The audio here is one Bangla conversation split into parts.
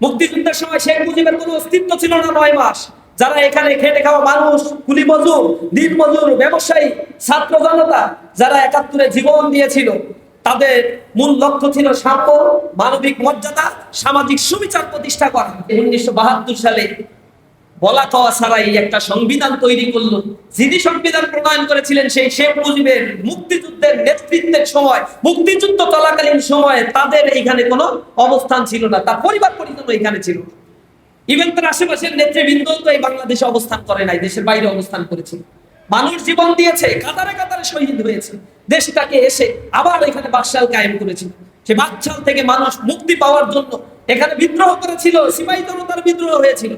মুক্তিযুদ্ধের সময় শেখ মুজিবের কোনো অস্তিত্ব ছিল না 9 মাস। যারা এখানে খেটে খাওয়া মানুষ, কুলি মজুর, দিন মজুর, ব্যবসায়ী, ছাত্র জনতা, যারা 71-এ জীবন দিয়েছিল, তাদের মূল লক্ষ্য ছিল সাম্য, মানবিক মর্যাদা, সামাজিক সুবিচার প্রতিষ্ঠা করা। 1972 সালে বলা কওয়া ছাড়াই একটা সংবিধান তৈরি করলো। যিনি সংবিধান প্রণয়ন করেছিলেন সেই শেখ মুজিবের মুক্তিযুদ্ধের নেতৃত্বের সময়, মুক্তিযুদ্ধ চলাকালীন সময়ে তাদের এইখানে কোনো অবস্থান ছিল না, তার পরিবার পরিজন এখানে ছিল। ইভেন তার আশেপাশের নেতৃবৃন্দ তো এই বাংলাদেশে অবস্থান করে নাই, দেশের বাইরে অবস্থান করেছিল। মানুষ জীবন দিয়েছে, কাতারে কাতারে শহীদ হয়েছে, দেশটাকে এসে আবার এখানে বাকশাল কায়েম করেছিল। সে বাকশাল থেকে মানুষ মুক্তি পাওয়ার জন্য এখানে বিদ্রোহ করেছিল, সিপাহী জনতার বিদ্রোহ হয়েছিল।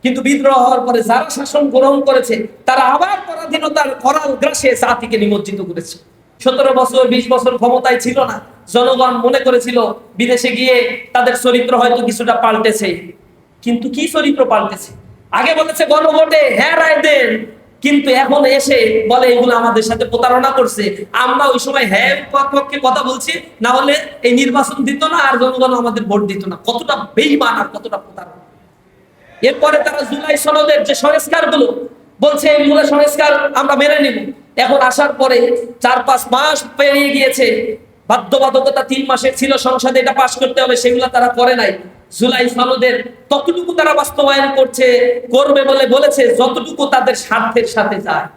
কিন্তু বিদ্রোহ হওয়ার পরে যারা শাসন গ্রহণ করেছে তারা আবার পরাধীনতার করাল গ্রাসে জাতিকে নিমজ্জিত করেছে। 17 বছর 20 বছর ক্ষমতায় ছিল না, জনগণ মনে করেছিল বিদেশে গিয়ে তাদের চরিত্র হয়তো কিছুটা পাল্টেছে। কিন্তু কি চরিত্র পাল্টেছে? আগে বলেছে গণভোটে হ্যাঁ রায় দেন, কিন্তু এখন এসে বলে এগুলো আমাদের সাথে প্রতারণা করছে। আমরা ওই সময় হ্যাঁ পক্ষে কথা বলছি, না হলে এই নির্বাচন দিত না আর জনগণ আমাদের ভোট দিত না। কতটা বেঈমান আর কতটা প্রতারণা! এরপরে তারা জুলাই সনদের যে সংস্কার গুলো বলছে, এগুলো সংস্কার আমরা মেনে নিব। এখন আসার পরে 4-5 মাস পেরিয়ে গিয়েছে, বাধ্যবাধকতা 3 মাসের ছিল, সংসদে এটা পাশ করতে হবে, সেগুলো তারা করে নাই। জুলাই সনদের ততটুকু তারা বাস্তবায়ন করবে বলে বলেছে যতটুকু তাদের স্বার্থের সাথে যায়।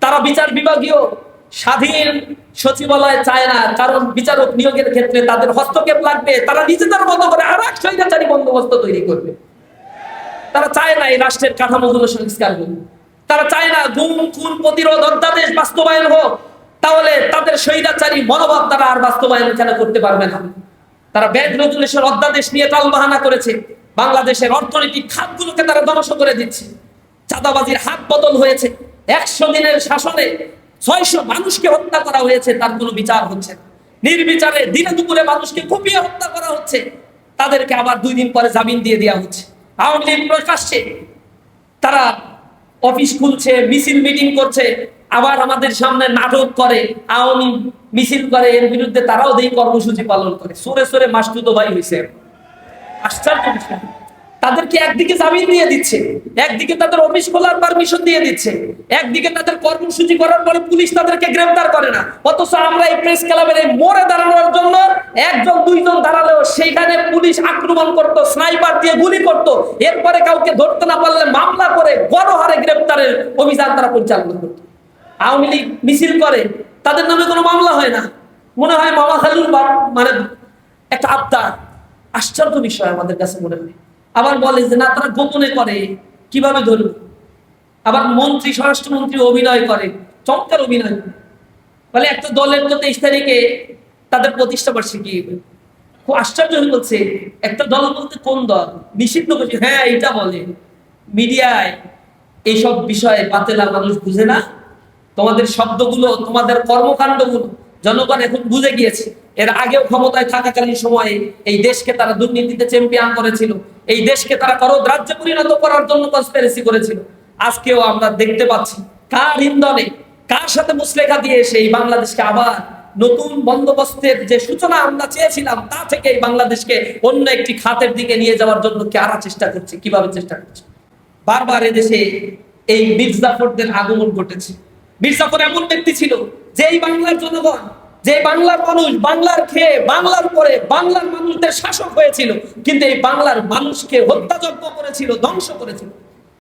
তারা বিচার বিভাগীয় স্বাধীন সচিবালয় চায় না, কারণ বিচারক নিয়োগের ক্ষেত্রে তাদের হস্তক্ষেপ লাগবে। তারা নিজেদের মতো করে আর এক স্বৈরাচারী বন্দোবস্ত তৈরি করবে। তারা চায় না এই রাষ্ট্রের কাঠামোগুলো সংস্কার করুন। তারা চায় না গুম খুন প্রতিরোধ অধ্যাদেশ বাস্তবায়ন হোক, তাহলে তাদের স্বৈরাচারী মনোভাব তারা আর বাস্তবায়ন কেন করতে পারবে না। তারা ব্যাংক রেগুলেশন অধ্যাদেশ নিয়ে টালবাহানা করেছে, বাংলাদেশের অর্থনৈতিক খাতগুলোকে তারা ধ্বংস করে দিচ্ছে। চাঁদাবাজির হাত বদল হয়েছে, 100 দিনের শাসনে 600 মানুষকে হত্যা করা হয়েছে, তার কোনো বিচার হচ্ছে না। নির্বিচারে দিনে দুপুরে মানুষকে কুপিয়ে হত্যা করা হচ্ছে, তাদেরকে আবার 2 দিন পরে জামিন দিয়ে দেওয়া হচ্ছে। আওয়ামী লীগ প্রকাশ্যে তারা অফিস খুলছে, মিছিল মিটিং করছে, আবার আমাদের সামনে নাটক করে, আওয়ামী মিছিল করে, এর বিরুদ্ধে তারাও এই কর্মসূচি পালন করে। সরে সরে মাসতুতো ভাই হয়েছে। আশ্চর্য বিষয়, তাদেরকে একদিকে জামিন দিয়ে দিচ্ছে, একদিকে তাদের অফিস খোলার পারমিশন দিয়ে দিচ্ছে, একদিকে তাদের কর্মসূচি করার পরে পুলিশ তাদেরকে গ্রেফতার করে না। অথচ আমরা এই প্রেস ক্লাবের এই মোড়ে দাঁড়ানোর জন্য 1-2 জন দাঁড়ালেও সেইখানে পুলিশ আক্রমণ করত, স্নাইপার দিয়ে গুলি করত, এরপরে কাউকে ধরতে না পারলে মামলা করে গণহারে গ্রেফতারের অভিযান তারা পরিচালনা করত। আওয়ামী লীগ মিছিল করে, তাদের নামে কোনো মামলা হয় না, মনে হয় মামা খালুর মানে একটা আবদার। আশ্চর্য বিষয় আমাদের কাছে মনে হয়। আবার বলে যে না, তারা গোপনে করে, কিভাবে ধরবে? আবার মন্ত্রী, স্বরাষ্ট্রমন্ত্রী অভিনয় করে, চমৎকার অভিনয় বলে একটা দলের তো 23 তারিখে তাদের প্রতিষ্ঠা বার্ষিকী। খুব আশ্চর্য হয়ে বলছে একটা দল বলতে কোন দল নিষিদ্ধ করছে? হ্যাঁ, এটা বলে মিডিয়ায়। এইসব বিষয়ে বাতেলা মানুষ বুঝে না। তোমাদের শব্দগুলো, তোমাদের কর্মকাণ্ডগুলো জনগণ এখন বুঝে গিয়েছে। এর আগেও ক্ষমতায় থাকাকালীন সময়ে এই দেশকে তারা দুর্নীতিতে চ্যাম্পিয়ন করেছিল, এই দেশকে তারা করদ রাজ্যে পরিণত করার জন্য কনস্পিরেসি করেছিল। আজকেও আমরা দেখতে পাচ্ছি কার ইন্ধনে, কার সাথে মুসলেখা দিয়ে এসে এই বাংলাদেশকে আবার নতুন বন্দোবস্তের যে সূচনা আমরা চেয়েছিলাম তা থেকে এই বাংলাদেশকে অন্য একটি খাতের দিকে নিয়ে যাওয়ার জন্য কারা চেষ্টা করছে, কিভাবে চেষ্টা করছে। বারবার এদেশে এই মীর জাফরদের আগমন ঘটেছে। মীর জাফর এমন ব্যক্তি ছিল যে এই বাংলার জনগণ, যে বাংলার মানুষ, বাংলার খেয়ে বাংলার পরে বাংলার মানুষদের শাসক হয়েছিল, কিন্তু এই বাংলার মানুষকে হত্যাযজ্ঞ করেছিল, ধ্বংস করেছিল।